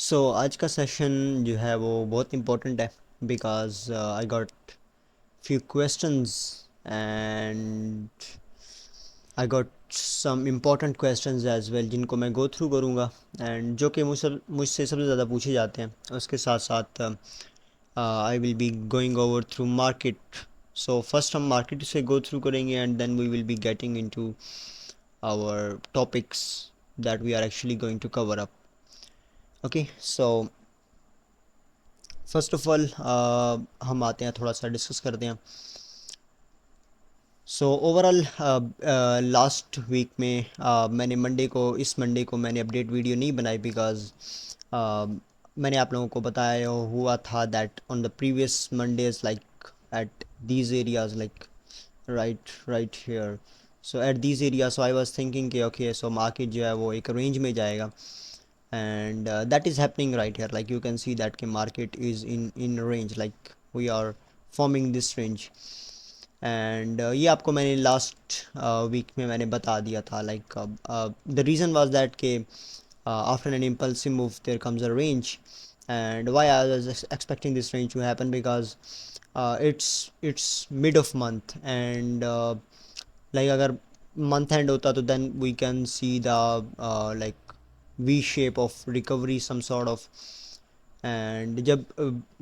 आज का सेशन जो है वो बहुत इम्पोर्टेंट है because I got few questions and I got some important questions as well जिनको मैं go through करूँगा and जो कि मुझसे सबसे ज़्यादा पूछे जाते हैं। उसके साथ साथ I will be going over through market. So first हम market से go through करेंगे and then we will be getting into our topics that we are actually going to cover up. Okay, so first of all हम आते हैं थोड़ा सा discuss करते हैं। सो ओवरऑल लास्ट वीक में मैंने इस मंडे को मैंने अपडेट वीडियो नहीं बनाई बिकॉज मैंने आप लोगों को बताया हुआ था that on the previous Mondays like at these areas like right here. So at these area so I was thinking कि ओके सो मार्केट जो है वो एक रेंज में जाएगा and that is happening right here. Like you can see that the market is in range, like we are forming this range and ये आपको मैंने लास्ट वीक में मैंने बता दिया था like the reason was that के after an impulsive move there comes a range and why I was expecting this range to happen because it's mid of month and like अगर month end होता तो then we can see the like V shape of recovery some sort of and जब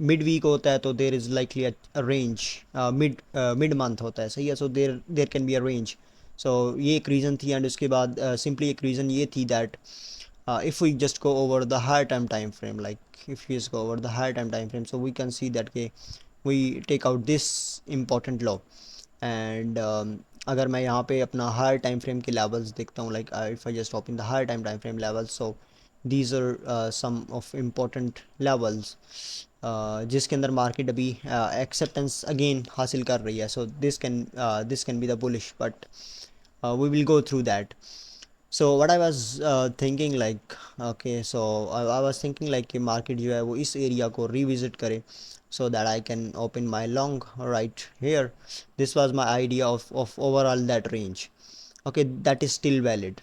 mid week होता है तो there is likely a range mid month होता है सही है so there there can be a range. So ये एक रीज़न थी एंड उसके बाद सिंपली एक रीज़न ये थी that if we just go over the higher time frame, like if we just go over the higher time frame, so we can see that we take out this important law and अगर मैं यहाँ पे अपना higher time frame के levels देखता हूँ like if I just open the higher time frame levels so these are some of important levels जिसके अंदर मार्केट अभी एक्सेप्टेंस अगेन हासिल कर रही है। So this can be the bullish but we will go through that. So what I was thinking like okay so I was thinking like कि market जो है वो इस area को revisit करे so that I can open my long right here. This was my idea of overall that range. Okay, that is still valid.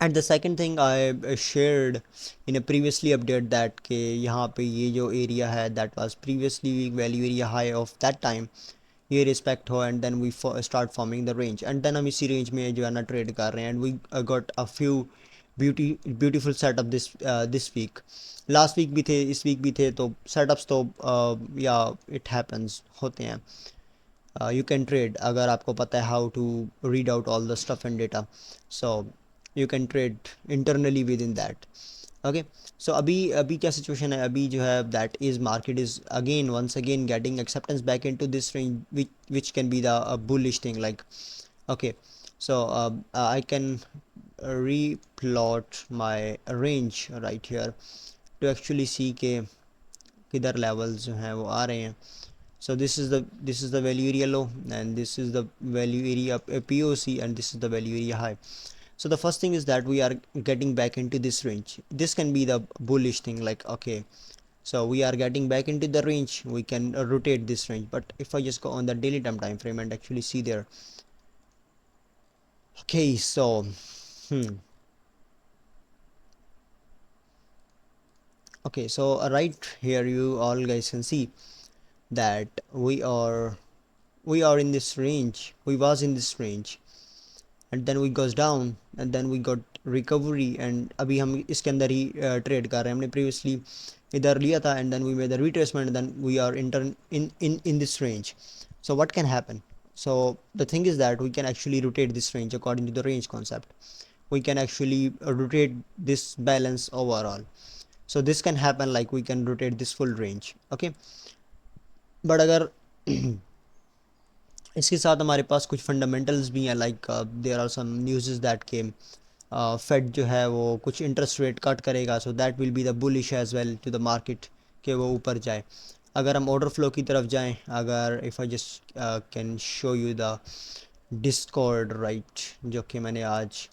And the second thing I shared in a previously update that कि यहाँ पे ये जो area है that was previously value area high of that time ये respect हो and then we start forming the range and then हम इसी रेंज में जो है ना ट्रेड कर रहे हैं and we got a few beautiful setup this week. Last week भी थे इस वीक भी थे तो सेटअप्स तो या इट हैपन्स होते हैं। यू कैन ट्रेड अगर आपको पता है how to read out all the stuff and data so you can trade internally with in that. Okay so अभी अभी क्या सिचुएशन है अभी जो है that is market is again once again getting acceptance back into this range which can be the bullish thing like okay so I can replot my range right here to actually see के किधर levels जो हैं वो आ रहे हैं। So this is the value area low and this is the value area POC and this is the value area high. So the first thing is that we are getting back into this range. This can be the bullish thing like okay so we are getting back into the range, we can rotate this range. But if I just go on the daily time frame and actually see there okay so okay so right here you all guys can see that we are in this range, we was in this range and then we goes down and then we got recovery and अभी हम इसके अंदर ही trade कर रहे हैं। हमने previously इधर लिया था and then we made the retracement and then we are in this range. So what can happen? So the thing is that we can actually rotate this range according to the range concept. We can actually rotate this balance overall. So this can happen like we can rotate this full range. Okay, but अगर इसके साथ हमारे पास कुछ fundamentals भी हैं like there are some news that came Fed जो है वो कुछ इंटरेस्ट रेट कट करेगा so that will be the bullish as well to the market कि वो ऊपर जाए। अगर हम ऑर्डर फ्लो की तरफ जाएं अगर if I just can show you the Discord right जो कि मैंने आज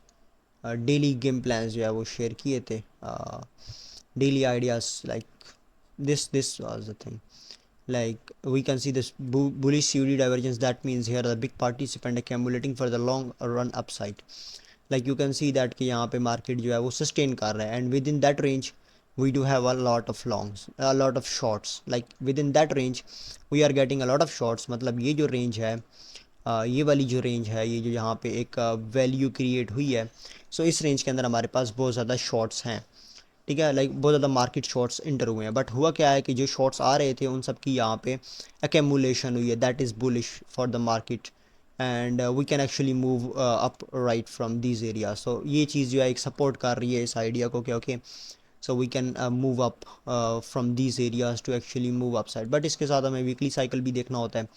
डेली गेम प्लान्स जो है वो शेयर किए थे daily ideas like this was the thing like we can see this bullish COD divergence that means here the big participant accumulating for the long run upside like you can see that कि यहाँ पे market जो है वो sustain कर रहा है and with in that range we do have a lot of longs, a lot of shorts, like within that range we are getting a lot of shorts. मतलब ये जो रेंज है, ये वाली जो रेंज है, ये जो यहाँ पे एक वैल्यू क्रिएट हुई है, सो इस रेंज के अंदर हमारे पास बहुत ज़्यादा शॉर्ट्स हैं, ठीक है, लाइक बहुत ज़्यादा मार्केट शॉर्ट्स इंटर हुए हैं। बट हुआ क्या है कि जो शॉर्ट्स आ रहे थे उन सब की यहाँ पे अकेमुलेशन हुई है, that is bullish for the market, and we can actually move up right from these area. So ये चीज़ जो है एक सपोर्ट कर रही है इस आइडिया को कि okay, so we can move up from these areas to actually move up side. But इसके साथ हमें वीकली साइकिल भी देखना होता है,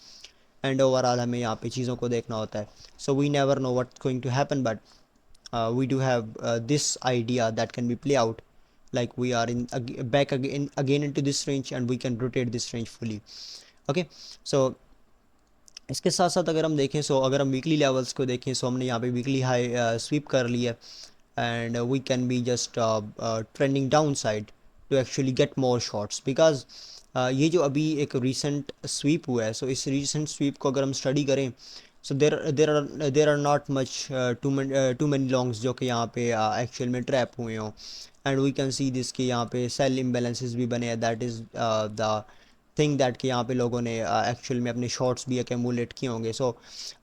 एंड ओवरऑल हमें यहाँ पे चीज़ों को देखना होता है। So we never know what's going to happen, but we do have this idea that can be play out, like we are in back again into this range and we can rotate this range fully, okay। So इसके साथ साथ अगर हम देखें, सो अगर हम weekly levels को देखें, सो हमने यहाँ पे वीकली हाई स्वीप कर लिया है, and we can be just trending downside to actually get more shots, because ये जो अभी एक रीसेंट स्वीप हुआ है, सो इस रीसेंट स्वीप को अगर हम स्टडी करें, so there are not much too many longs जो कि यहाँ पे एक्चुअल में ट्रैप हुए हों, and we can see this कि यहाँ पे सेल इम्बेलेंसेस भी बने हैं, that is the think that कि यहाँ पे लोगों ने एक्चुअल में अपने शॉर्ट्स भी अकेमुलेट किए होंगे। सो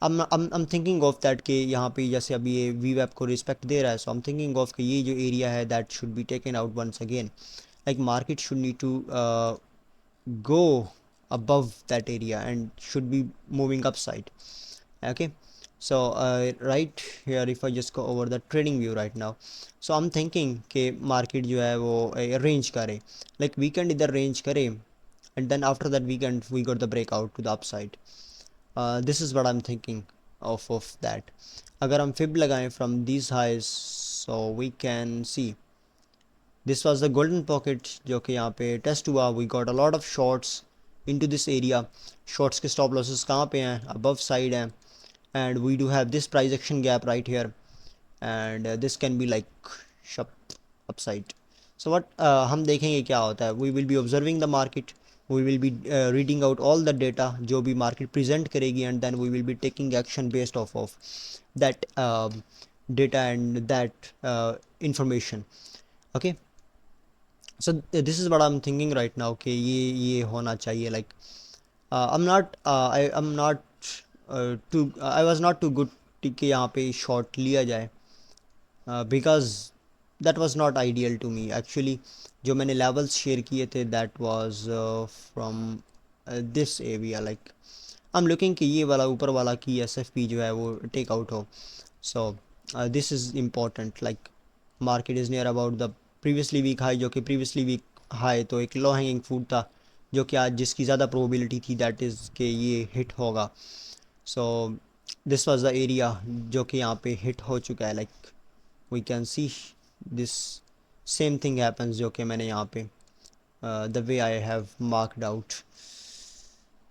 I'm थिंकिंग ऑफ दैट कि यहाँ पे जैसे अभी ये वी वेब को रिस्पेक्ट दे रहा है, सो I'm थिंकिंग ऑफ कि ये जो एरिया है that should be taken out once again, like market should need to go above that area and should be moving upside, okay। So right here if I just go over the trading view right now, so I'm thinking कि market जो है वो range करे, like weekend इधर range करे, and then after that weekend we got the breakout to the upside। This is what I'm thinking of that। अगर हम fib लगाएं from these highs, so we can see this was the golden pocket जो कि यहाँ पे test हुआ, we got a lot of shorts into this area। shorts के stop losses कहाँ पे हैं, above side हैं, and we do have this price action gap right here, and this can be like shop upside। so what हम देखेंगे क्या होता है, we will be observing the market, we will be reading out all the data जो भी market present करेगी, and then we will be taking action based off of that data and that information, okay। so this is what I'm thinking right now कि ये होना चाहिए, like I'm not too I was not too good कि यहाँ पे shot लिया जाए, because that was not ideal to me actually. जो मैंने लेवल्स शेयर किए थे that was from this area, like I am looking कि ये वाला ऊपर वाला की एसएफपी जो है वो टेक आउट हो। So this is important, like market is near about the previously week high, जो कि प्रीवियसली वीक हाई तो एक लो हैंगिंग फ्रूट था, जो कि आज जिसकी ज़्यादा प्रोबेबिलिटी थी दैट इज़ कि ये हिट होगा। So this was the area जो कि यहाँ पे हिट हो चुका है, like we can see this same thing happens जो कि मैंने यहाँ पे the way I have marked out.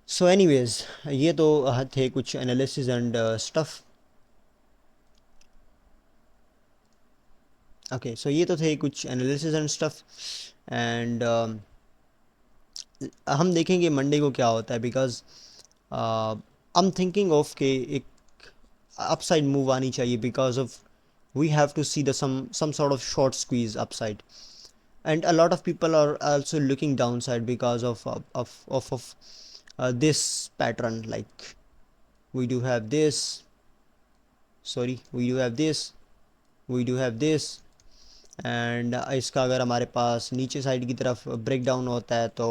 So anyways ये तो थे कुछ analysis and stuff, okay. So ये तो थे कुछ एनालिसिस एंड स्टफ, एंड हम देखेंगे मंडे को क्या होता है, because I am thinking of के एक अपसाइड मूव आनी चाहिए, because of we have to see the some sort of short squeeze upside, and a lot of people are also looking downside because of this pattern, like we do have this, sorry, we do have this, we do have this, and इसका अगर हमारे पास नीचे side की तरफ break down होता है तो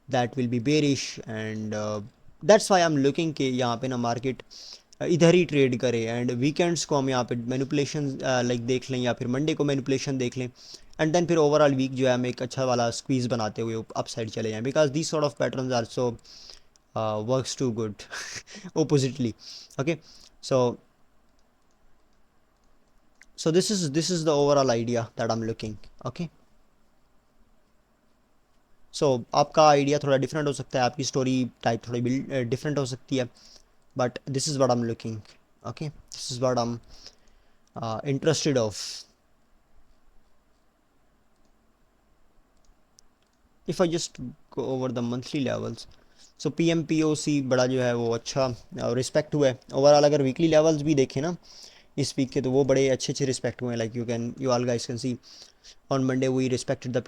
that will B bearish, and that's why I am looking कि यहाँ पे ना मार्केट इधर ही ट्रेड करे, एंड वीकेंड्स को हम यहाँ पे मैनिपुलेशन लाइक देख लें, या फिर मंडे को मैनिपुलेशन देख लें, एंड देन फिर ओवरऑल वीक जो है हम एक अच्छा वाला स्क्वीज़ बनाते हुए अप साइड चले जाएँ, because this sort of patterns also works to good oppositely, okay। so so this is the overall idea that I'm looking, okay। सो आपका आइडिया थोड़ा डिफरेंट हो सकता है, आपकी स्टोरी टाइप थोड़ी डिफरेंट हो सकती है, but this is what I am looking, okay, this is what I am interested of. If I just go over the monthly levels, so P M P O C बड़ा जो है वो अच्छा respect हुआ है ओवरऑल। अगर weekly levels भी देखें ना, इस वीक के, तो वो बड़े अच्छे अच्छे रिस्पेक्ट हुए हैं, like you all guys can see on Monday we respected the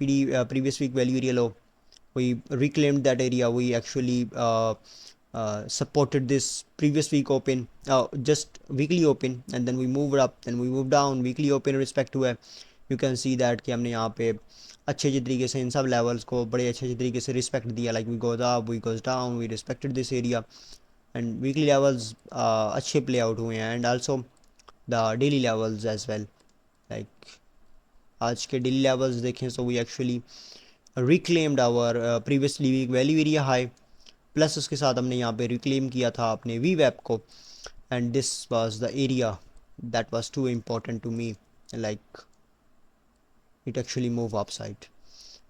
previous week value area low. We reclaimed that area. We actually supported this previous week open, just weekly open, and then we moved up, then we moved down, weekly open respect हुआ है. You can see that कि हमने यहाँ पे अच्छे अच्छे तरीके से इन सब लेवल्स को बड़े अच्छे अच्छे तरीके से रिस्पेक्ट दिया, like we goes up, we goes down, we respected this area, and weekly levels अच्छे प्ले आउट हुए हैं, and also the daily levels as well. Like आज के डेली लेवल्स देखें तो we actually reclaimed our previously week value area high, plus उसके साथ हमने यहाँ पे रिक्लेम किया था अपने वी वेब को, and this was the area that was too important to me, like it actually move up side.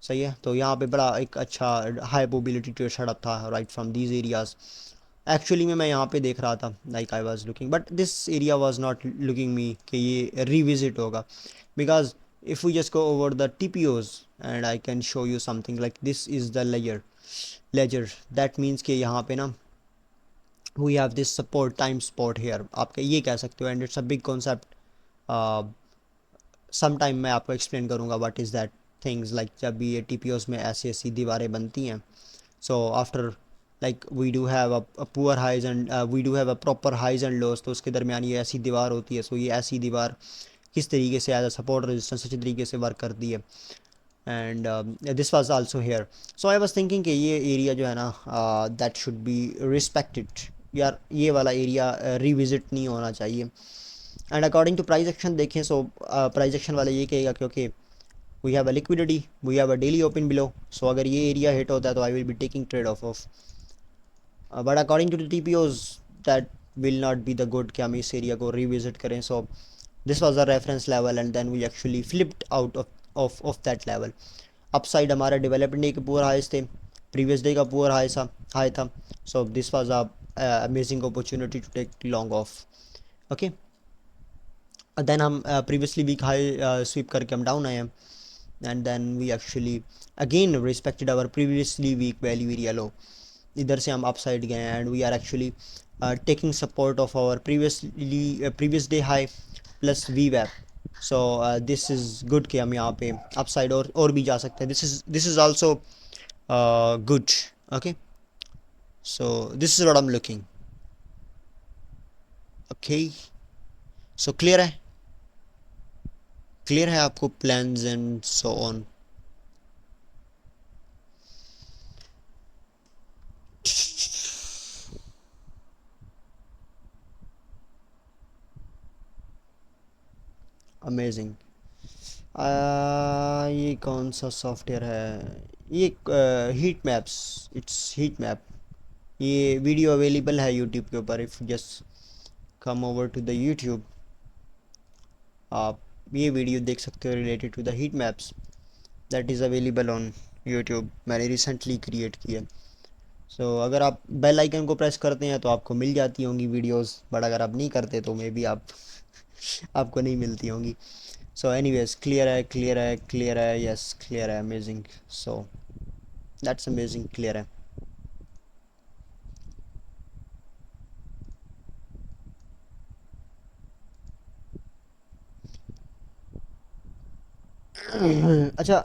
सही है, तो यहाँ पे बड़ा एक अच्छा हाई प्रोबेबिलिटी ट्रेड सेटअप था right from these areas. Actually में मैं यहाँ पे देख रहा था, like I was looking, but this area was not looking me कि ये रिविजिट होगा, because if we just go over the TPOs and I can show you something like this is the ledger that means कि यहाँ पे ना we have this support time spot here. आप ये कह सकते हो, and it's a big concept. sometime मैं आपको explain करूँगा what is that things, like जब भी ये TPOs में ऐसी ऐसी दीवारें बनती हैं, so after like we do have a poor highs and we do have a proper highs and lows, तो उसके दरमियान ये ऐसी दीवार होती है. सो ये ऐसी दीवार किस तरीके से एज अ सपोर्ट रेजिस्टेंस अच्छी तरीके से वर्क करती है, and this was also here. So I was thinking कि ये एरिया जो है ना दैट शुड बी रिस्पेक्टेड. यार ये वाला एरिया रिविजिट नहीं होना चाहिए. And according to price action देखें, सो प्राइस एक्शन वाला ये कहेगा क्योंकि we have a liquidity, we have a daily open below, so अगर ये एरिया हिट होता है तो I will be taking trade off. But according to the TPOs that will not be the good कि हम इस एरिया को revisit करें. So this was a reference level and then we actually flipped out of that level. upside हमारा development day के पूरा हाइस थे, प्रीवियस डे का पूरा हाई था. So this was a amazing opportunity to take long off. Okay, then हम previously week high sweep करके हम डाउन आए हैं, and then we actually again respected our previously week value area low. इधर से हम अपसाइड गए हैं and we are actually taking support of our previous day high plus वी वैप. सो दिस इज़ गुड कि हम यहाँ पे अपसाइड और भी जा सकते हैं. This is also good. Okay, so this is what I am looking. Okay, so clear है आपको plans and so on. Amazing. ये कौन सा सॉफ्टवेयर है? ये heat maps, it's heat map. ये वीडियो अवेलेबल है यूट्यूब के ऊपर. If just come over to the YouTube, आप ये वीडियो देख सकते हो related to the heat maps that is available on YouTube. मैंने रिसेंटली क्रिएट किया. सो अगर आप बेल आइकन को प्रेस करते हैं तो आपको मिल जाती होंगी वीडियोस, बट अगर आप नहीं करते तो मे बी आपको नहीं मिलती होंगी. सो एनीवेज, क्लियर है, यस क्लियर है. Amazing. So that's amazing, clear है. अच्छा,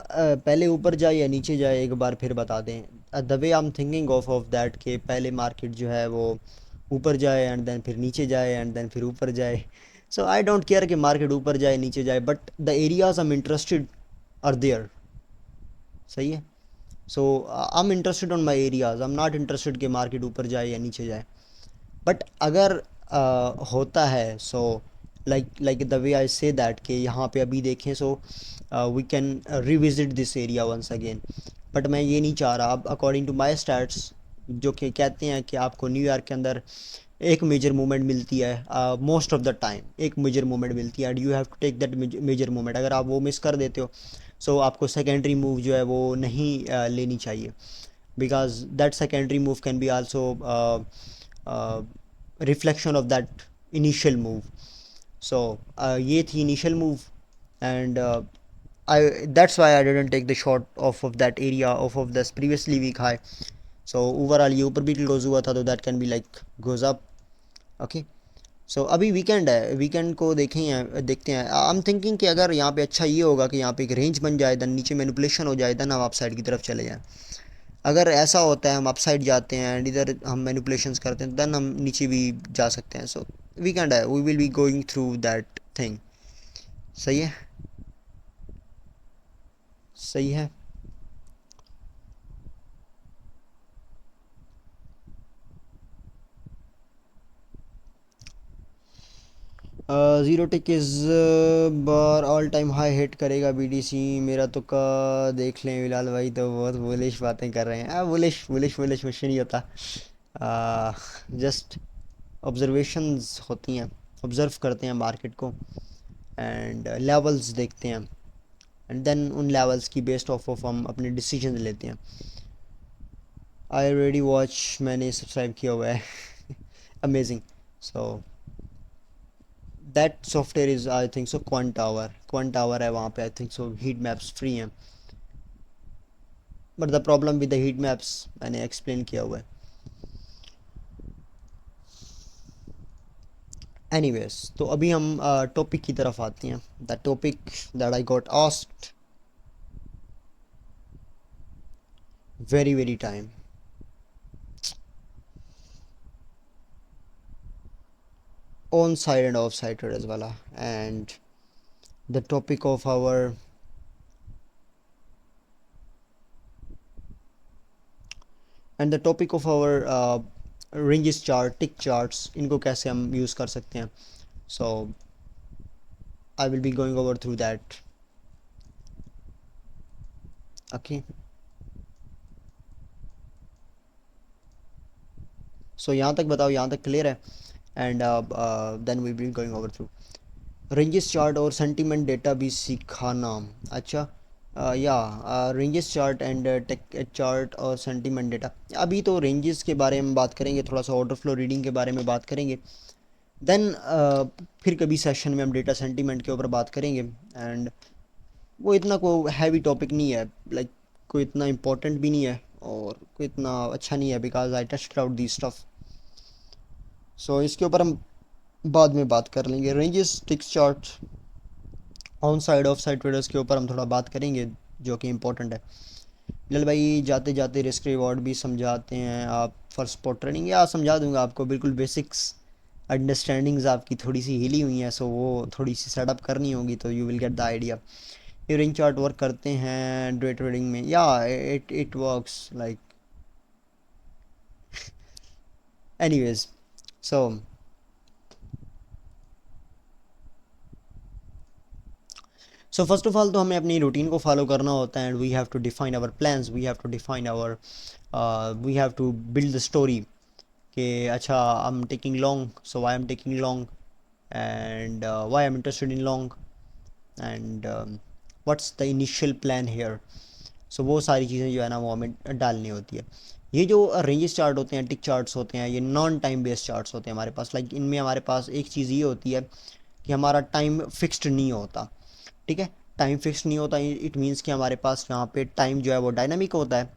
पहले ऊपर जाए या नीचे जाए एक बार फिर बता दें. The way I am thinking of that कि पहले मार्केट जो है वो ऊपर जाए एंड देन फिर नीचे जाए एंड देन फिर ऊपर जाए. सो आई डोंट केयर कि मार्केट ऊपर जाए नीचे जाए, but the areas I am interested are there. सही है. So I am interested on my areas. I am not interested कि मार्केट ऊपर जाए या नीचे जाए. बट अगर होता है, so like the way I say that कि यहाँ पे अभी देखें, so we can revisit this area once again. But मैं ये नहीं चाह रहा. अब अकॉर्डिंग टू माई स्टैट्स जो कि कहते हैं कि आपको न्यूयॉर्क के अंदर एक मेजर मूवमेंट मिलती है, मोस्ट ऑफ द टाइम एक मेजर मूवमेंट मिलती है, and you have to take that major movement. अगर आप वो मिस कर देते हो, सो आपको सेकेंडरी मूव जो है वो नहीं लेनी चाहिए, because that secondary move can be also reflection of that initial move. So ये थी initial move, and I that's why I didn't take the short off of that area of this previously week high. So overall ये ऊपर भी close हुआ था, तो that can be like goes up. Okay, सो अभी weekend है, weekend को देखें देखते हैं। आई एम थिंकिंग कि अगर यहाँ पे अच्छा ये होगा कि यहाँ पे एक रेंज बन जाए, देन नीचे मैनिपुलेशन हो जाए, देन हम अप साइड की तरफ चले जाएं। अगर ऐसा होता है हम अप साइड जाते हैं एंड इधर हम मैनिपुलेशंस करते हैं, देन हम नीचे भी जा सकते हैं। सो वीकेंड है, we will be going through that thing. सही है, सही है। Zero tick is bar all time high hit करेगा बीडीसी। मेरा तो का देख लें, बिलाल भाई तो बहुत बुलिश बातें कर रहे हैं। बुलिश बुलिश बुलिश कुछ नहीं होता, जस्ट ऑब्जर्वेशंस होती हैं। ऑब्ज़र्व करते हैं मार्केट को एंड लेवल्स देखते हैं, एंड देन उन लेवल्स की बेस्ड ऑफ हम अपने डिसीजन लेते हैं। आई ऑलरेडी वॉच, मैंने सब्सक्राइब किया हुआ है। Amazing. So that software is I think so Quantower, Quantower है वहाँ पे, I think so heat maps free हैं। But the problem with the heat maps मैंने एक्सप्लेन किया हुआ है। एनीवेज, तो अभी हम टॉपिक की तरफ आते हैं। The topic that I got asked very very time, on side and off side traders वाला। And the topic of our and the topic of our ranges chart, tick charts, इनको कैसे हम यूज़ कर सकते हैं। So I will be going over through that. Okay, so यहाँ तक बताओ, यहाँ तक क्लियर है। And then we be going over through ranges chart और सेंटीमेंट डेटा भी सिखाना। अच्छा, या ranges chart and tick chart और सेंटीमेंट डेटा। अभी तो रेंजेस के बारे में बात करेंगे, थोड़ा सा ऑर्डर फ्लो रीडिंग के बारे में बात करेंगे। देन फिर कभी सेशन में हम डेटा सेंटीमेंट के ऊपर बात करेंगे। एंड वो इतना कोई हैवी टॉपिक नहीं है, लाइक कोई इतना इम्पोर्टेंट भी नहीं है और कोई इतना अच्छा नहीं है, because I touched out the stuff. So इसके ऊपर हम बाद में बात कर लेंगे। Ranges, ticks chart, on side off side traders के ऊपर हम थोड़ा बात करेंगे, जो कि इम्पोर्टेंट है। बिलाल भाई जाते जाते रिस्क रिवॉर्ड भी समझाते हैं आप फॉर स्पॉट ट्रेडिंग? या समझा दूंगा आपको, बिल्कुल बेसिक्स अंडरस्टैंडिंग्स आपकी थोड़ी सी हिली हुई हैं, सो वो थोड़ी सी सेटअप करनी होगी, तो you will get the idea. ये रिंग चार्ट वर्क करते हैं डे ट्रेडिंग में? या it it works like anyways. So first of all तो हमें अपनी रूटीन को फॉलो करना होता है, and we have to define our plans, we have to define our, we have to build the story कि अच्छा I am taking long, so I am taking long, and why I am interested in long, and what's the initial plan here. So वो सारी चीज़ें जो है ना वो हमें डालनी होती है। ये जो रेंजेस चार्ट होते हैं, टिक चार्ट्स होते हैं, ये नॉन टाइम बेस्ड चार्ट्स होते हैं हमारे पास। लाइक इनमें हमारे पास एक चीज़ ये होती है कि हमारा टाइम फिक्स्ड नहीं होता। ठीक है, टाइम फिक्स नहीं होता, इट मीन्स कि हमारे पास यहाँ पे टाइम जो है वो डायनामिक होता है।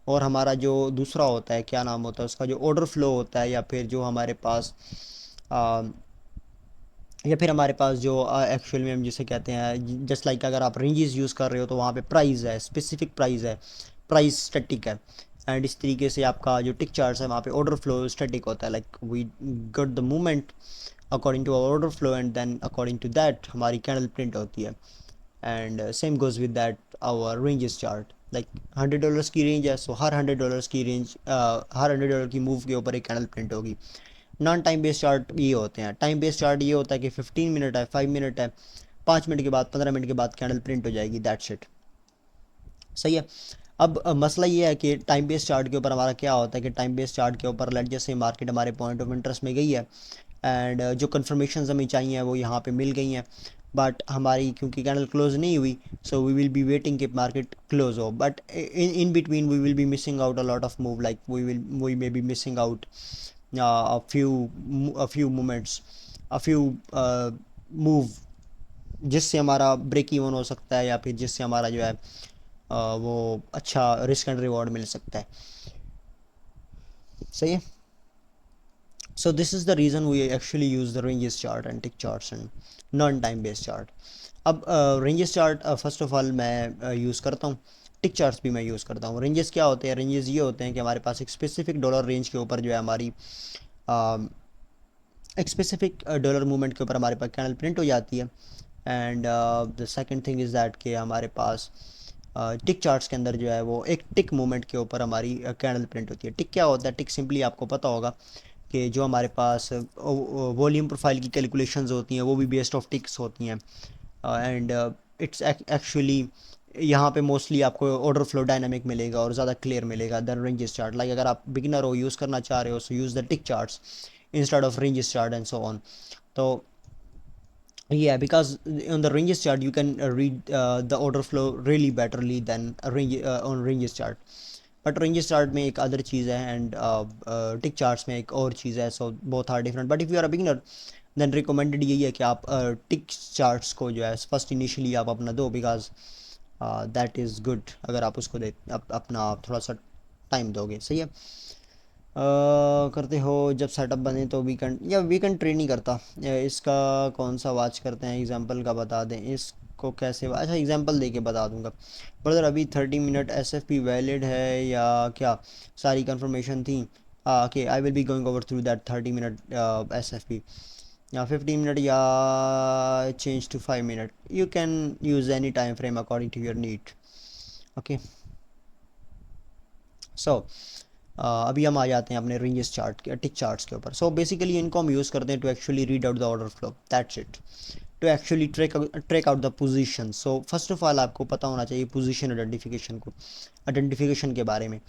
और हमारा जो दूसरा होता है, क्या नाम होता है उसका, जो ऑर्डर फ्लो होता है, या फिर जो हमारे पास आ, या फिर हमारे पास जो एक्चुअल में हम जिसे कहते हैं, जस्ट लाइक अगर आप रेंजेस यूज़ कर रहे हो तो वहाँ पे प्राइस है, स्पेसिफिक प्राइस है, प्राइस स्टैटिक है। एंड इस तरीके से आपका जो टिक चार्ट्स है वहाँ पे ऑर्डर फ्लो स्टैटिक होता है, like we got the movement according to our order flow, and then according to that हमारी कैंडल प्रिंट होती है। And same goes with that our ranges chart. Like $100 की रेंज है, सो हर $100 की रेंज, हर $100 की move के ऊपर एक कैंडल प्रिंट होगी। नॉन टाइम बेस्ड चार्ट ये होते हैं। टाइम बेस्ड चार्ट ये होता है कि 15 मिनट है, 5 मिनट है, 5 मिनट के बाद, 15 मिनट के बाद कैंडल प्रिंट हो जाएगी, दैट्स इट। सही है। अब मसला ये है कि टाइम बेस्ड चार्ट के ऊपर हमारा क्या होता है कि टाइम बेस्ड चार्ट के ऊपर लेट जैसे मार्केट हमारे पॉइंट ऑफ इंटरेस्ट में गई है, एंड जो कन्फर्मेशन हमें चाहिए वो यहाँ पे मिल गई हैं, बट हमारी क्योंकि कैंडल क्लोज नहीं हुई, so we will be waiting कि मार्केट क्लोज हो, but in between we will be missing out a lot of move, like we may be missing out a few moments, a few move, जिससे हमारा break even हो सकता है, या फिर जिससे हमारा जो है वो अच्छा रिस्क एंड रिवॉर्ड मिल सकता है। सही है। So this is the reason we actually use the ranges chart and tick charts and non time based chart. अब ranges chart first of all मैं यूज़ करता हूँ, टिक चार्ट्स भी मैं यूज़ करता हूँ। रेंजेस क्या होते हैं? रेंजेस ये होते हैं कि हमारे पास एक स्पेसिफिक डॉलर रेंज के ऊपर जो है हमारी एक स्पेसिफिक डॉलर मूवमेंट के ऊपर हमारे पास कैंडल प्रिंट हो जाती है। And the second thing is that कि हमारे पास टिक चार्ट्स के अंदर जो है वो एक टिक मूवमेंट के ऊपर हमारी कैंडल प्रिंट होती है। टिक क्या होता है? टिक सिंपली आपको पता होगा कि जो हमारे पास वॉल्यूम प्रोफाइल की कैलकुलेशंस होती हैं वो भी बेस्ड ऑफ टिक्स होती हैं। एंड इट्स एक्चुअली यहाँ पे मोस्टली आपको ऑर्डर फ्लो डायनामिक मिलेगा और ज़्यादा क्लियर मिलेगा देन रेंजेस चार्ट। लाइक अगर आप बिगिनर हो, यूज़ करना चाह रहे हो, so use the tick charts instead of ranges chart and so on. So yeah, because on the ranges chart you can read the order flow really betterly than a range on ranges chart. But ranges chart में एक other चीज़ है and tick charts में एक और चीज़ है, so both are different. But if you are a beginner then recommended यही है कि आप टिक चार्ट्स को जो है फर्स्ट इनिशियली आप अपना दो, बिकॉज दैट इज़ गुड अगर आप उसको दे अपना थोड़ा सा टाइम दोगे। सही है। करते हो जब सेटअप बने तो वीकेंड या वीकेंड ट्रेड नहीं करता। इसका कौन सा वॉच करते हैं? एग्जांपल का बता दें इसको कैसे। अच्छा, एग्जांपल दे के बता दूंगा ब्रदर। अभी 30 मिनट एसएफपी वैलिड है या क्या? सारी कंफर्मेशन थी। Okay, I will be going over through that 30 minute SFP या 15 मिनट या change to 5 minute. You can use any time frame according to your need. Okay, so अभी हम आ जाते हैं अपने रेंजेस चार्ट के टिक चार्ट्स के ऊपर। सो बेसिकली इनको हम यूज़ करते हैं to actually read out the order flow, that's it, to actually track out the position. So first of all आपको पता होना चाहिए पोजीशन आइडेंटिफिकेशन के बारे में।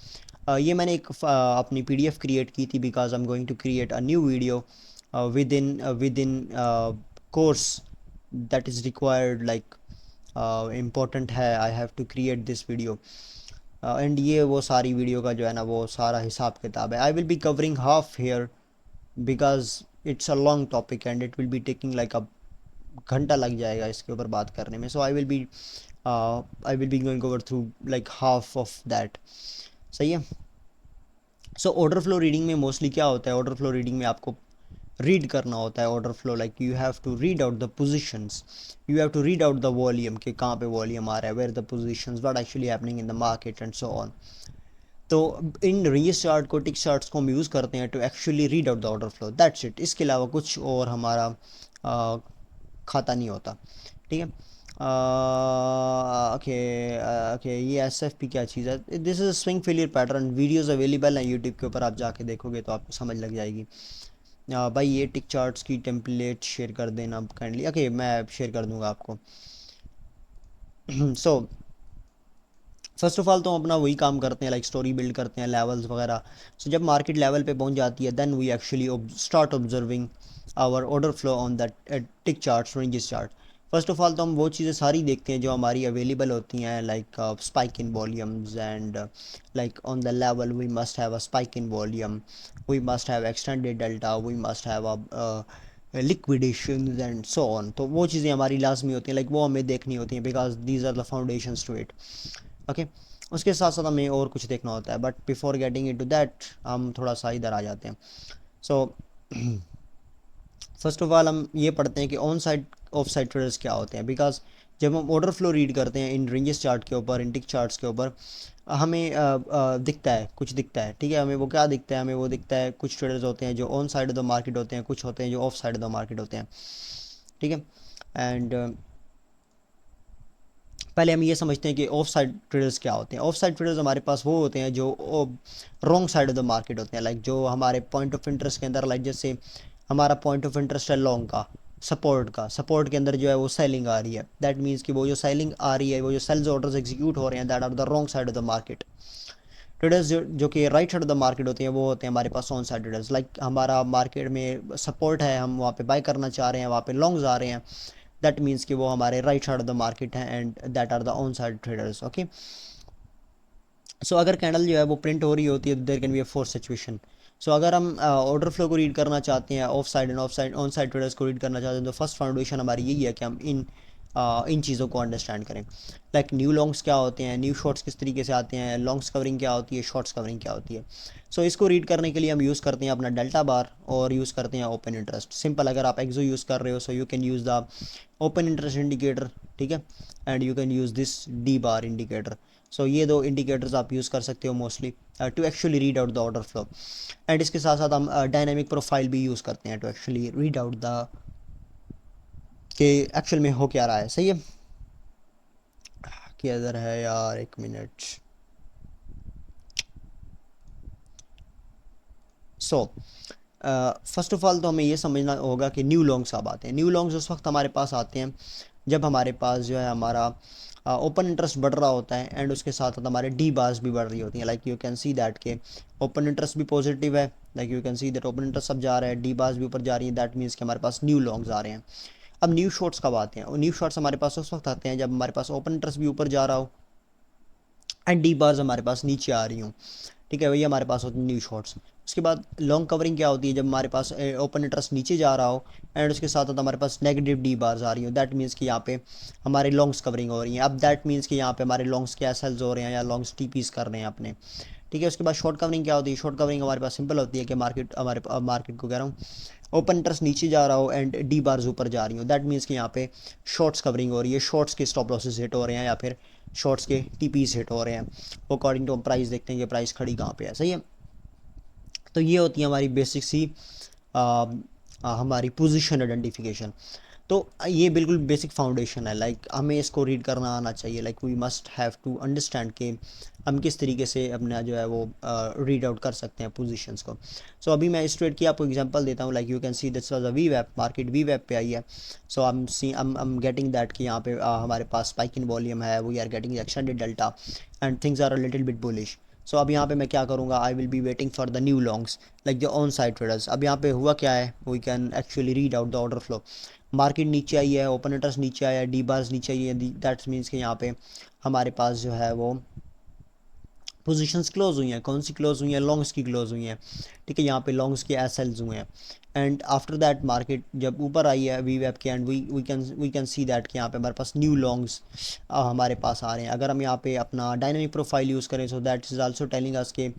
ये मैंने एक अपनी पीडीएफ क्रिएट की थी because I am going to create a new video with in course that is required, like important है। I have to create this video and ये वो सारी वीडियो का जो है ना वो सारा हिसाब किताब है। I will be covering half here because it's a long topic and it will be taking like a घंटा लग जाएगा इसके ऊपर बात करने में। So I will be going over through like half of that. सही है। सो ऑर्डर फ्लो रीडिंग में मोस्टली क्या होता है? ऑर्डर फ्लो रीडिंग में आपको रीड करना होता है order flow, like you have to read out the positions, you have to read out the volume कि कहाँ पे वॉल्यूम आ रहा है, where the positions, what actually happening in the market and so on. तो इन रेंजेस चार्ट को टिक charts को हम यूज़ करते हैं to actually read out the order flow, that's it. इसके अलावा कुछ और हमारा खाता नहीं होता। ठीक है। ओके ओके, ये एस एफ पी क्या चीज़ है? This is swing failure pattern. Videos available हैं यूट्यूब के ऊपर, आप जाके देखोगे तो आपको समझ लग जाएगी। भाई ये टिक चार्ट्स की टेम्पलेट शेयर कर देना काइंडली। ओके, मैं शेयर कर दूंगा आपको। सो फर्स्ट ऑफ ऑल तो हम अपना वही काम करते हैं, लाइक स्टोरी बिल्ड करते हैं, लेवल्स वगैरह। सो जब मार्केट लेवल पे पहुंच जाती है then we actually start observing our order flow on that tick charts, ranges chart. First of all तो हम वो चीज़ें सारी देखते हैं जो हमारी अवेलेबल होती हैं, like spike in volumes and like on the level we must have a spike in volume, we must have extended delta, we must have a liquidation and so on. तो वो चीज़ें हमारी लाजमी होती हैं, लाइक वो हमें देखनी होती हैं because these are the foundations to it. Okay, उसके साथ साथ हमें और कुछ देखना होता है, but before getting into that हम थोड़ा सा इधर आ जाते हैं। सो फर्स्ट ऑफ ऑल हम ये पढ़ते हैं कि on side off side traders क्या होते हैं। बिकॉज जब हम ऑर्डर फ्लो रीड करते हैं इन रेंजेस चार्ट के ऊपर, इन टिक चार्ट्स के ऊपर, हमें दिखता है, कुछ दिखता है। ठीक है, हमें वो क्या दिखता है? हमें वो दिखता है कुछ ट्रेडर्स होते हैं जो on side of the market होते हैं, कुछ होते हैं जो of side of the market होते हैं। ठीक है। एंड पहले हम ये समझते हैं कि ऑफ साइड ट्रेडर्स क्या होते हैं। ऑफ साइड ट्रेडर्स हमारे पास वो होते हैं जो wrong side of the market होते हैं, लाइक जो हमारे पॉइंट ऑफ इंटरेस्ट के अंदर, लाइक जैसे हमारा पॉइंट ऑफ इंटरेस्ट है लॉन्ग का, सपोर्ट के अंदर जो है वो सेलिंग आ रही है, दैट मीन्स कि वो जो सेलिंग आ रही है, वो जो सेल्स ऑर्डर्स एग्जीक्यूट हो रहे हैं, that are the wrong side of the market. Traders जो कि right side of the market होते हैं वो होते हैं हमारे पास ऑन साइड ट्रेडर्स। लाइक हमारा मार्केट में सपोर्ट है, हम वहाँ पे बाय करना चाह रहे हैं, वहाँ पे लॉन्ग्स आ रहे हैं, दैट मीन्स कि वो हमारे right side of the market है and that are the on side traders. Okay, so अगर कैंडल जो है वो प्रिंट हो रही होती है तो there can be a fourth situation. So अगर हम ऑर्डर फ्लो को रीड करना चाहते हैं, off side and on side traders को रीड करना चाहते हैं, तो फर्स्ट फाउंडेशन हमारी यही है कि हम इन इन चीज़ों को अंडरस्टैंड करें। लाइक न्यू लॉन्ग्स क्या होते हैं, न्यू शॉर्ट्स किस तरीके से आते हैं, लॉन्ग्स कवरिंग क्या होती है, शॉर्ट्स कवरिंग क्या होती है। सो इसको रीड करने के लिए हम यूज़ करते हैं अपना डेल्टा बार और यूज़ करते हैं ओपन इंटरेस्ट। सिंपल, अगर आप एक्सो यूज़ कर रहे हो so you can use the open interest indicator, ठीक है, and you can use this D bar indicator. So ये दो इंडिकेटर्स आप यूज़ कर सकते हो mostly to actually read out the order flow. And इसके साथ साथ हम डायनामिक प्रोफाइल भी यूज़ करते हैं to actually read out the कि एक्चुअल में हो क्या रहा है। सही है, किधर है यार, एक minute. So first of all तो हमें ये समझना होगा कि न्यू लॉन्ग्स कब आते हैं। न्यू लॉन्ग्स उस वक्त हमारे पास आते हैं जब हमारे पास जो है हमारा ओपन इंटरेस्ट बढ़ रहा होता है एंड उसके साथ साथ हमारे डी बार्स भी बढ़ रही होती हैं। Like you can see that के ओपन इंटरेस्ट भी पॉजिटिव है, like you can see that open interest सब जा रहा है, डी बार्स भी ऊपर जा रही है, दैट मीन्स कि हमारे पास न्यू लॉन्ग्स आ रहे हैं। अब न्यू शॉर्ट्स कब आते हैं, और न्यू शॉर्ट्स हमारे पास उस वक्त आते हैं जब हमारे पास ओपन इंटरेस्ट भी ऊपर जा रहा हो एंड डी बार्स हमारे पास नीचे आ रही हूँ, ठीक है, वही हमारे पास होती है न्यू शॉर्ट्स। उसके बाद लॉन्ग कवरिंग क्या होती है, जब हमारे पास ओपन इंटरेस्ट नीचे जा रहा हो एंड उसके साथ साथ हमारे पास नेगेटिव डी बार्स आ रही हो, दैट मीन्स कि यहाँ पे हमारे लॉन्ग्स कवरिंग हो रही है। अब दैट मीन्स कि यहाँ पे हमारे लॉन्ग्स के एसएल्स हो रहे हैं या लॉन्ग्स टीपीस कर रहे हैं अपने, ठीक है। उसके बाद शॉर्ट कवरिंग क्या होती है, शॉर्ट कवरिंग हमारे पास सिंपल होती है कि मार्केट, हमारे मार्केट को कह रहा हूँ, ओपन इंटरेस्ट नीचे जा रहा हो एंड डी बार्स ऊपर जा रही हो, दैट मीन्स कि यहाँ पे शॉर्ट्स कवरिंग हो रही है, शॉर्ट्स के स्टॉप लॉसेस हिट हो रहे हैं या फिर शॉर्ट्स के टीपीस हिट हो रहे हैं। अकॉर्डिंग टू हम प्राइस देखते हैं कि प्राइस खड़ी कहाँ पे है। सही है, तो ये होती है हमारी बेसिक सी हमारी पोजीशन आइडेंटिफिकेशन। तो ये बिल्कुल बेसिक फाउंडेशन है, लाइक हमें इसको रीड करना आना चाहिए। Like we must have to understand कि हम किस तरीके से अपना जो है वो रीड आउट कर सकते हैं पोजीशंस को। सो अभी मैं स्ट्रेट की आपको एग्जांपल देता हूँ। Like you can see this was a V web, market V web पे आई है। So I am getting that कि यहाँ पे हमारे पास स्पाइक इन वॉल्यूम है, we are getting extended delta and things are a little bit bullish. So अब यहाँ पे मैं क्या करूँगा, I will be waiting for the new longs like the on side traders. अब यहाँ पे हुआ क्या है, we can actually read out the order flow. Market नीचे आई है, ओपन इंटरेस्ट नीचे आया है, डी बार्स नीचे आई है, दैट्स मीन्स कि यहाँ पे हमारे पास जो है वो पोजीशंस क्लोज हुई हैं। कौन सी क्लोज हुई हैं, लॉन्ग्स की क्लोज हुई हैं, ठीक है, यहाँ पे लॉन्ग्स के एसएल्स हुए हैं। एंड आफ्टर दैट मार्केट जब ऊपर आई है वी वेब के and we can see that कि यहाँ पे हमारे पास न्यू लॉन्ग्स हमारे पास आ रहे हैं। अगर हम यहाँ पे अपना डायनामिक प्रोफाइल यूज़ करें, so that is also telling us के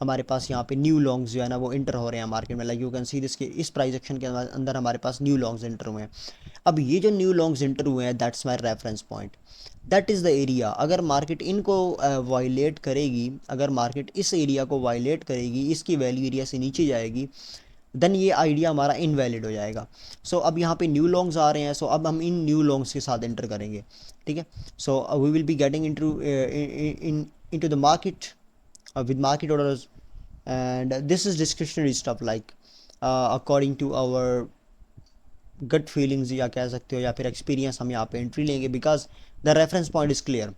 हमारे पास यहाँ पे न्यू लॉन्ग्स जो है ना वो इंटर हो रहे हैं मार्केट में। Like you can see this के इस प्राइस एक्शन के अंदर हमारे पास न्यू लॉन्ग्स इंटर हुए हैं। अब ये जो न्यू लॉन्ग्स इंटर हुए हैं, that's my reference point, that is the area. अगर मार्केट इनको वायलेट करेगी, अगर मार्केट इस एरिया को वायलेट करेगी, इसकी वैल्यू एरिया से नीचे जाएगी, देन ये आइडिया हमारा इनवैलिड हो जाएगा। सो अब यहाँ पे न्यू लॉन्ग्स आ रहे हैं, सो अब हम इन न्यू लॉन्ग्स के साथ एंटर करेंगे, ठीक है। So we will be getting into the market with market orders, and this is discretionary stuff like according to our gut feelings या कह सकते हो या फिर एक्सपीरियंस हम यहाँ पे एंट्री लेंगे, because the reference point is clear.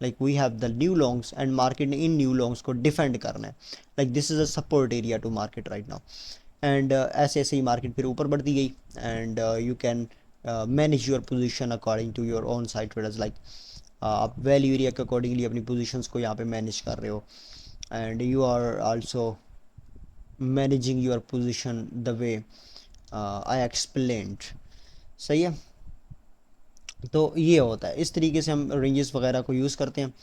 Like we have the new longs and market ने इन न्यू लॉन्ग्स को डिफेंड करना है। Like this is a support area to market right now. And ऐसे ऐसे ही मार्केट फिर ऊपर बढ़ती गई and you can manage your position according to your own side traders. Like आप वैल्यू एरिया के अकॉर्डिंगली अपनी पोजिशंस को यहाँ पे मैनेज कर रहे हो and you are also managing your position the way I explained. सही है, तो ये होता है, इस तरीके से हम रेंजेस वगैरह को यूज़ करते हैं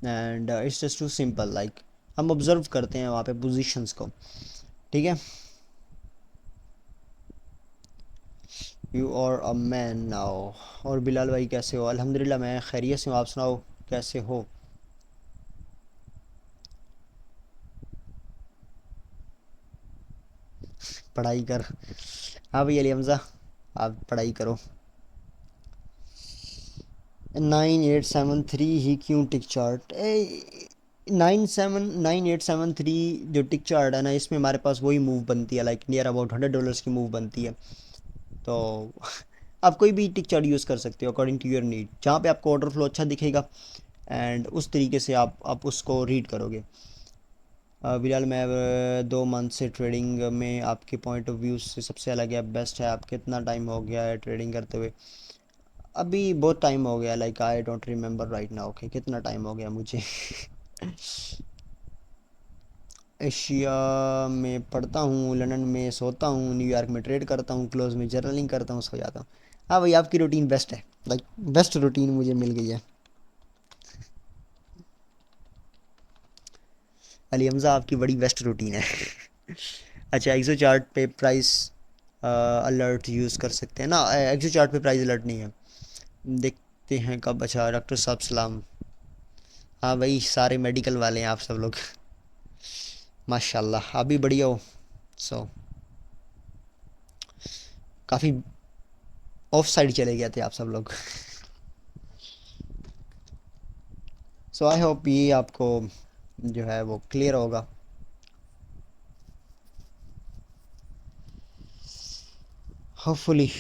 and it's just too simple. Like हम ऑब्जर्व करते हैं वहाँ पे पोजीशंस को, ठीक है। You are a man now. और बिलाल भाई कैसे हो? अल्हम्दुलिल्लाह मैं खैरियत से हूँ, आप सुनाओ कैसे हो? पढ़ाई कर। हाँ भाई अली हमज़ा, आप पढ़ाई करो। 9873 ही क्यों टिक चार्ट, 9873 जो टिक चार्ट है ना, इसमें हमारे पास वही मूव बनती है, लाइक नियर अबाउट $100 की मूव बनती है। तो आप कोई भी टिक चार्ट यूज़ कर सकते हो अकॉर्डिंग टू योर नीड, जहाँ पे आपको ऑर्डर फ्लो अच्छा दिखेगा एंड उस तरीके से आप उसको रीड करोगे। बिलाल मैं 2 मंथ से ट्रेडिंग में, आपके पॉइंट ऑफ व्यू से सबसे अलग है, बेस्ट है। आप कितना टाइम हो गया है ट्रेडिंग करते हुए? अभी बहुत टाइम हो गया, like I don't remember right now okay कितना टाइम हो गया मुझे। एशिया में पढ़ता हूँ, लंदन में सोता हूँ, न्यूयॉर्क में ट्रेड करता हूँ, क्लोज में जर्नलिंग करता हूँ, सो जाता हूँ। हाँ भाई आपकी रूटीन बेस्ट है। लाइक बेस्ट रूटीन मुझे मिल गई है। अली हमज़ा आपकी बड़ी बेस्ट रूटीन है। अच्छा, एक्सो चार्ट पे प्राइस अलर्ट यूज़ कर सकते हैं ना? एक्सो चार्ट पे प्राइस अलर्ट नहीं है। देखते हैं कब। अच्छा, डॉक्टर साहब सलाम। हाँ भाई, सारे मेडिकल वाले हैं आप सब लोग। माशाल्लाह, आप भी बढ़िया हो। सो काफ़ी ऑफ साइड चले गए थे आप सब लोग। सो आई होप ये आपको जो है वो क्लियर होगा। होपफुली।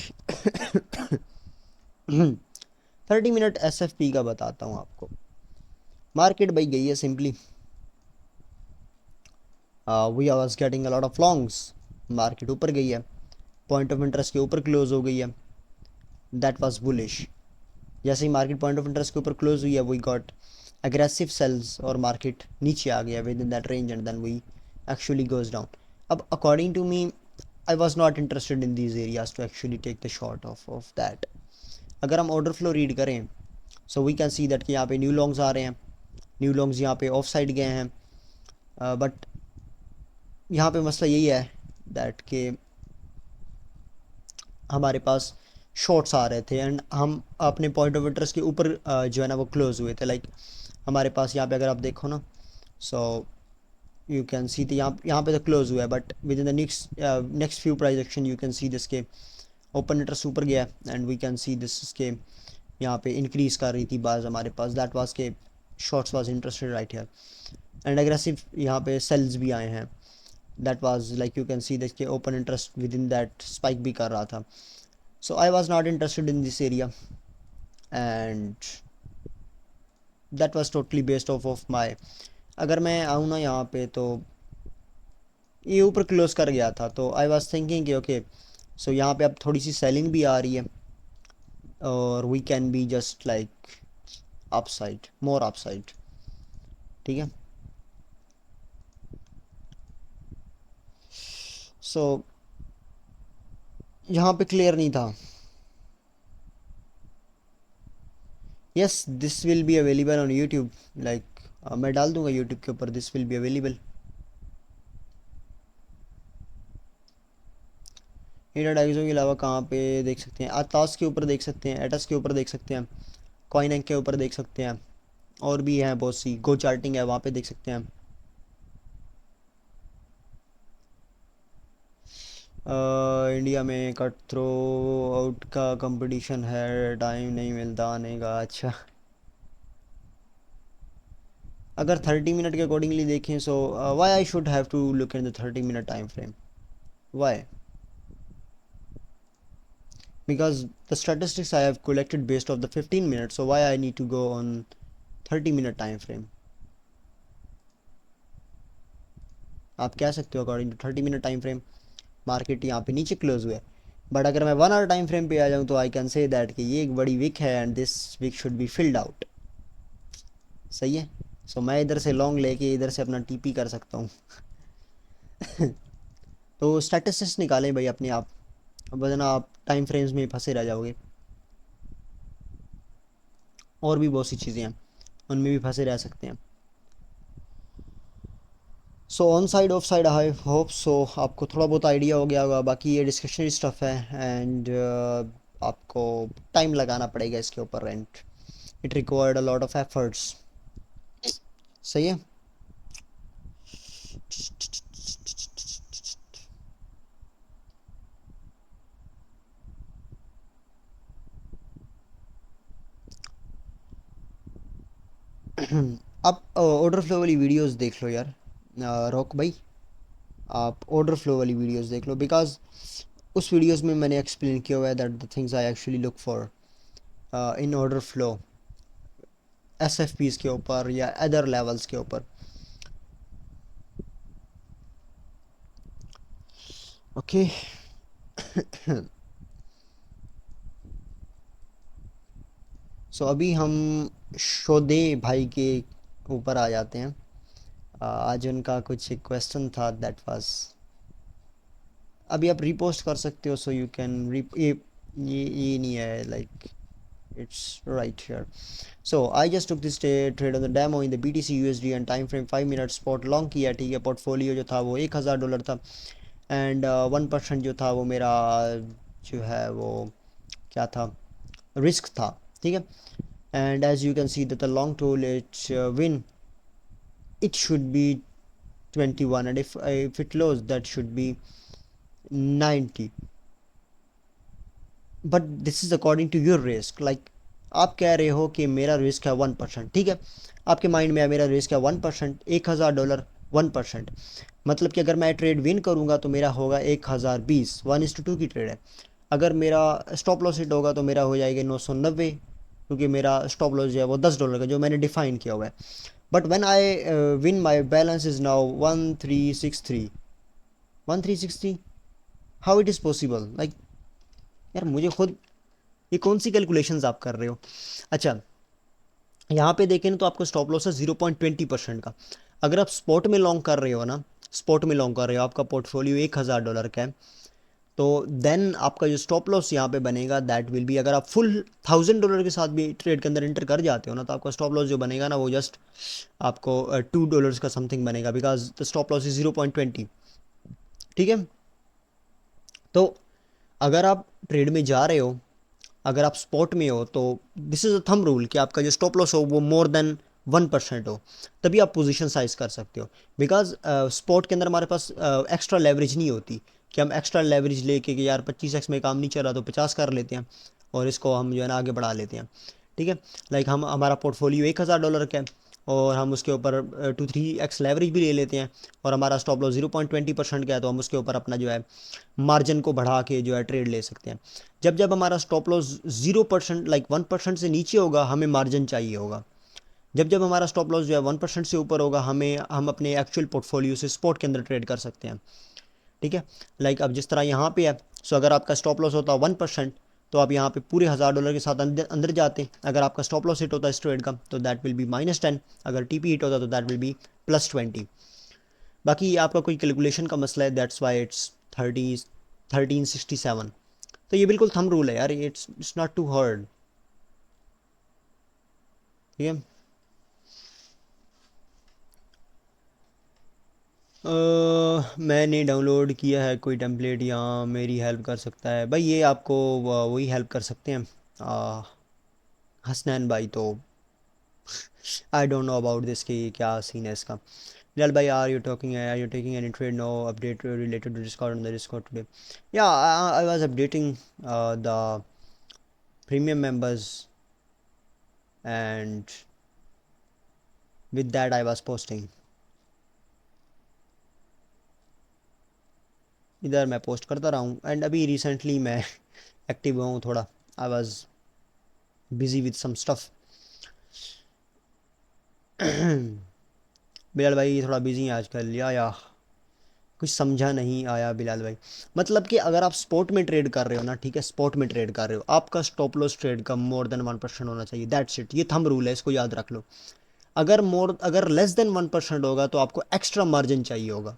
30 मिनट SFP का बताता हूँ आपको। मार्केट भाई गई है simply. We are was getting a lot of longs. Market ऊपर गई है, पॉइंट ऑफ इंटरेस्ट के ऊपर क्लोज हो गई है। That was bullish. जैसे ही मार्केट पॉइंट ऑफ इंटरेस्ट के ऊपर क्लोज हुई है, वी गॉट एग्रेसिव सेल्स और मार्केट नीचे आ गया with in that range and then we actually goes down. अब according to me, I was not interested in these areas to actually take the short of that. अगर हम order flow read करें, so we can see that कि यहाँ पे new longs आ रहे हैं। New longs यहाँ पे ऑफ साइड गए हैं, बट यहाँ पे मसला यही है दैट कि हमारे पास शॉर्ट्स आ रहे थे एंड हम अपने पॉइंट ऑफ इंटरेस्ट के ऊपर जो है ना वो क्लोज हुए थे। लाइक हमारे पास यहाँ पे अगर आप देखो ना, so you can see the यहाँ पे तो क्लोज हुआ है, but within the next few price action you can see this के ओपन इंटरेस्ट ऊपर गया and we can see this के यहाँ पे इंक्रीज कर रही थी बाज हमारे पास। दैट वाज के shorts was interested right here and aggressive यहाँ पे सेल्स भी आए हैं। That was like you can see this के open interest with in that spike भी कर रहा था। So I was not interested in this area and that was totally based off my. अगर मैं आऊँ ना यहाँ पे तो ये ऊपर क्लोज कर गया था, तो आई वाज थिंकिंग कि ओके, सो यहाँ पे अब थोड़ी सी सेलिंग भी आ रही है और we can be just like upside, more upside. ठीक है। सो यहाँ पे क्लियर नहीं था। Yes, this will be available on YouTube. Like मैं डाल दूंगा यूट्यूब के ऊपर, दिस विल बी अवेलेबल। एटाडाइजो के अलावा कहाँ पे देख सकते हैं? आतास के ऊपर देख सकते हैं, एटस के ऊपर देख सकते हैं, कॉइनएंक के ऊपर देख सकते हैं, और भी हैं बहुत सी। गो चार्टिंग है, वहाँ पे देख सकते हैं। इंडिया में कट थ्रो आउट का कंपटीशन है, टाइम नहीं मिलता आने का। अच्छा, अगर 30 मिनट के अकॉर्डिंगली देखें, so why I should have to look in the 30 minute time frame? Why? Because the statistics I have collected based off the 15 minutes, so why I need to go on 30-minute time frame? आप कह सकते हो according to 30 minute time frame market यहाँ पे नीचे close हुआ है, but अगर मैं 1 आवर टाइम फ्रेम पे आ जाऊँ तो आई कैन से दैट कि ये एक बड़ी विक है and this wick should be filled out. सही है। सो मैं इधर से लॉन्ग लेके इधर से अपना टीपी कर सकता हूँ। तो स्टैटिस्टिक्स निकालें भाई अपने आप, वरना आप टाइम फ्रेम्स में फंसे रह जाओगे। और भी बहुत सी चीज़ें हैं, उनमें भी फंसे रह सकते हैं। So on side off side I hope so आपको थोड़ा बहुत आइडिया हो गया होगा। बाकी ये डिस्कशनरी स्टफ है एंड आपको टाइम लगाना पड़ेगा इसके ऊपर and it required a lot of efforts. सही है। आप ऑर्डर फ्लो वाली वीडियोस देख लो यार। रोक भाई, आप ऑर्डर फ्लो वाली वीडियोस देख लो, बिकॉज उस वीडियोस में मैंने एक्सप्लेन किया हुआ है that the things I actually look for in order flow, SFPs के ऊपर या अदर लेवल्स के ऊपर। ओके। सो अभी हम शोदे भाई के ऊपर आ जाते हैं। आज उनका कुछ एक क्वेश्चन था दैट वाज, अभी आप रिपोस्ट कर सकते हो, सो यू कैन ये नहीं है like it's right here. So I just took this trade on the demo in the BTC USD and time frame 5 minutes spot long किया, ठीक है। पोर्टफोलियो जो था वो $1000 था, एंड 1% जो था वो मेरा जो है वो क्या था, रिस्क था, ठीक है। And as you can see that the long tail it's win, it should be 21, and if it lose that should be 90, but this is according to your risk. Like आप कह रहे हो कि मेरा रिस्क है 1%, ठीक है। आपके माइंड में है मेरा रिस्क है 1%, $1000, 1%। मतलब कि अगर मैं ट्रेड विन करूँगा तो मेरा होगा 1020, 1:2 की ट्रेड है। अगर मेरा स्टॉप लॉस हिट होगा तो मेरा हो जाएगा 990, क्योंकि मेरा स्टॉप लॉस जो है वो $10 का जो मैंने डिफाइन किया हुआ है। But when I win my balance is now 1363, 1363, how it is possible? Like यार मुझे खुद, ये कौन सी कैलकुलेशंस आप कर रहे हो? अच्छा, यहाँ पे देखें ना तो आपका स्टॉप लॉस है 0.20% का। अगर आप स्पॉट में लॉन्ग कर रहे हो ना, स्पॉट में लॉन्ग कर रहे हो, आपका पोर्टफोलियो $1000 का है, तो देन आपका जो स्टॉप लॉस यहाँ पे बनेगा दैट विल बी, अगर आप फुल $1000 के साथ भी ट्रेड के अंदर एंटर कर जाते हो ना, तो आपका स्टॉप लॉस जो बनेगा ना वो जस्ट आपको $2 का समथिंग बनेगा, because the stop loss is 0.20, ठीक है। तो अगर आप ट्रेड में जा रहे हो, अगर आप स्पॉट में हो, तो this is a thumb rule कि आपका जो स्टॉप लॉस हो वो मोर देन 1% हो, तभी आप पोजीशन साइज कर सकते हो। बिकॉज स्पॉट के अंदर हमारे पास एक्स्ट्रा लेवरेज नहीं होती कि हम एक्स्ट्रा लेवरेज लेके कि यार 25x में काम नहीं चला तो 50 कर लेते हैं और इसको हम जो है ना आगे बढ़ा लेते हैं, ठीक है। लाइक हम, हमारा पोर्टफोलियो $1000 का है और हम उसके ऊपर 2-3x लेवरेज भी ले लेते हैं, और हमारा स्टॉप लॉस 0.20% का है, तो हम उसके ऊपर अपना जो है मार्जिन को बढ़ा के जो है ट्रेड ले सकते हैं। जब जब हमारा स्टॉप लॉस 0%, लाइक 1% से नीचे होगा, हमें मार्जिन चाहिए होगा। जब जब हमारा स्टॉप लॉस जो है 1% से ऊपर होगा, हम अपने एक्चुअल पोर्टफोलियो से स्पॉट के अंदर ट्रेड कर सकते हैं, ठीक है। लाइक अब जिस तरह यहाँ पे है, सो अगर आपका स्टॉप लॉस होता 1%, तो आप यहाँ पे पूरे $1000 के साथ अंदर अंदर जाते। अगर आपका स्टॉप लॉस हिट होता है इस ट्रेड का, तो दैट विल बी -10, अगर टीपी हिट होता तो दैट विल बी +20। बाकी ये आपका कोई कैलकुलेशन का मसला है, दैट्स वाई इट्स 1367। तो ये बिल्कुल थंब रूल है यार, इट्स नॉट टू हार्ड, ठीक है। मैंने डाउनलोड किया है कोई टेम्पलेट, यहाँ मेरी हेल्प कर सकता है भाई, ये आपको वही हेल्प कर सकते हैं, हसनैन भाई। तो I don't know about this कि क्या सीन है इसका। बिलाल भाई, are you taking any trade, no update related to Discord, on the Discord today? या I was updating the premium members, and with that I was posting, इधर मैं post करता रहा हूँ। एंड अभी रिसेंटली मैं एक्टिव हुआ हूँ थोड़ा, I was busy with some stuff. Bilal भाई थोड़ा बिजी हैं आजकल, या कुछ समझा नहीं आया बिलाल भाई। मतलब कि अगर आप स्पोर्ट में ट्रेड कर रहे हो ना, ठीक है, स्पोर्ट में ट्रेड कर रहे हो, आपका स्टॉप लॉस ट्रेड का मोर देन 1% होना चाहिए, दैट्स इट। ये थंब रूल है, इसको याद रख लो। अगर लेस देन 1% होगा तो आपको एक्स्ट्रा मार्जिन चाहिए होगा,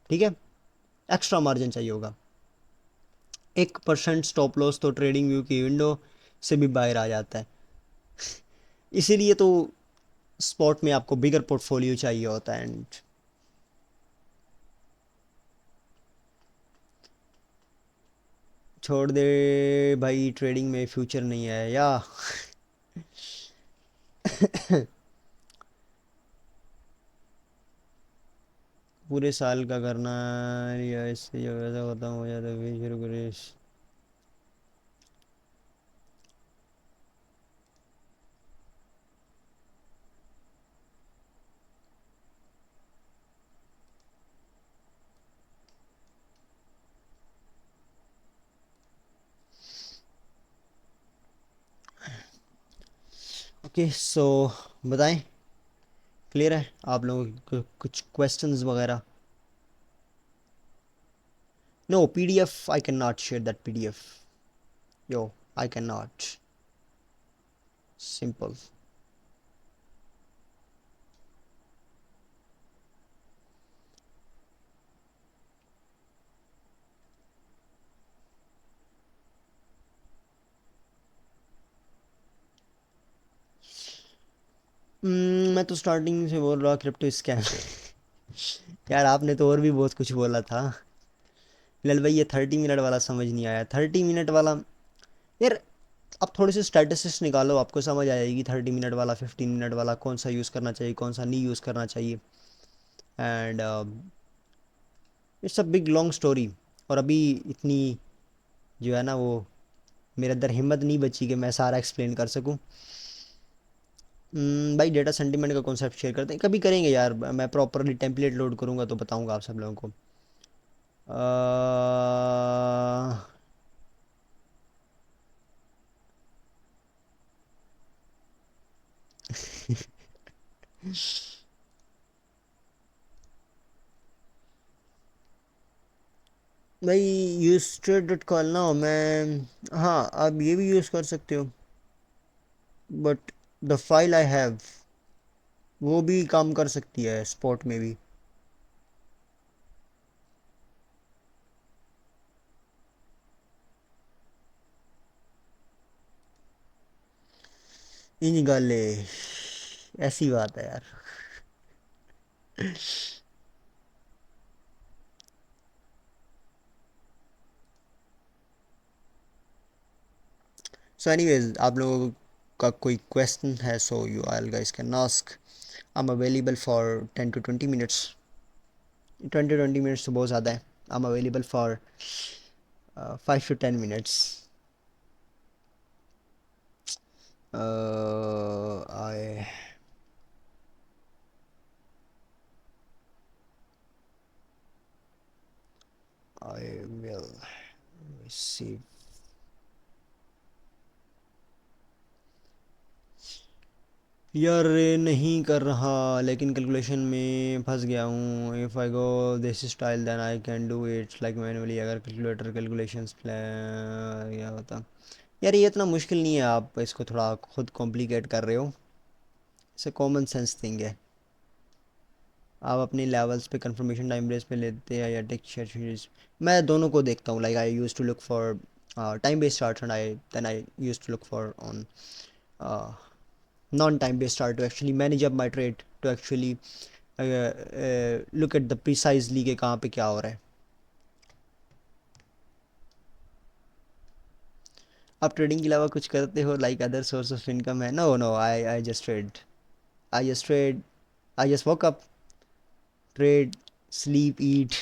ठीक है, एक्स्ट्रा मार्जिन चाहिए होगा। 1% स्टॉप लॉस तो ट्रेडिंग व्यू की विंडो से भी बाहर आ जाता है, इसीलिए तो स्पॉट में आपको बिगर पोर्टफोलियो चाहिए होता है। एंड छोड़ दे भाई, ट्रेडिंग में फ्यूचर नहीं है या? पूरे साल का करना है या इससे जो वैसा खत्म हो जाता है फिर शुरू करें? ओके, सो बताएं, क्लियर है आप लोगों को कुछ क्वेश्चंस वगैरह? No, PDF I can not share that PDF, yo, I can not, simple. मैं तो स्टार्टिंग से बोल रहा क्रिप्टो स्कैम। यार आपने तो और भी बहुत कुछ बोला था। लल भाई ये 30 मिनट वाला समझ नहीं आया, 30 मिनट वाला। यार आप थोड़े से स्टैटिस्टिक्स निकालो, आपको समझ आएगी 30 मिनट वाला, 15 मिनट वाला कौन सा यूज़ करना चाहिए, कौन सा नहीं यूज़ करना चाहिए। And it's a big long story. और अभी इतनी जो है ना वो, मेरे अंदर हिम्मत नहीं बची कि मैं सारा एक्सप्लेन कर सकूं। भाई डेटा सेंटिमेंट का कॉन्सेप्ट शेयर करते हैं, कभी करेंगे यार, मैं प्रॉपरली टेम्पलेट लोड करूंगा तो बताऊंगा आप सब लोगों को। भाई यूज ट्रेड डॉट कॉल ना मैं, हाँ आप ये भी यूज़ कर सकते हो, but the file I have वो भी काम कर सकती है स्पॉट में भी। इन गल ऐसी बात है यार। सो एनीवेज, आप लोगों का कोई क्वेश्चन है so you all guys can ask. I am available for 10 to 20 minutes. 20 to 20 minutes तो बहुत ज़्यादा है। I am available for 5 to 10 minutes. I I will receive. यार ये नहीं कर रहा, लेकिन कैलकुलेशन में फंस गया हूँ। If I go this style then I can do it like manually, अगर कैलकुलेटर कैलकुलेशंस प्लान क्या होता। यार ये इतना मुश्किल नहीं है, आप इसको थोड़ा खुद कॉम्प्लिकेट कर रहे हो। इसे कॉमन सेंस थिंग है। आप अपने लेवल्स पे कंफर्मेशन टाइम बेस पे लेते हैं या टेक्सचर सीरीज। मैं दोनों को देखता हूँ, like I use to look for time based charts and I use to look for on non time based start to actually manage up my trade, to actually look at the precisely कि कहाँ पे क्या हो रहा है। आप trading के अलावा कुछ करते हो, like other source of income है? No no, I just trade. I just trade. I just walk up, trade, sleep, eat.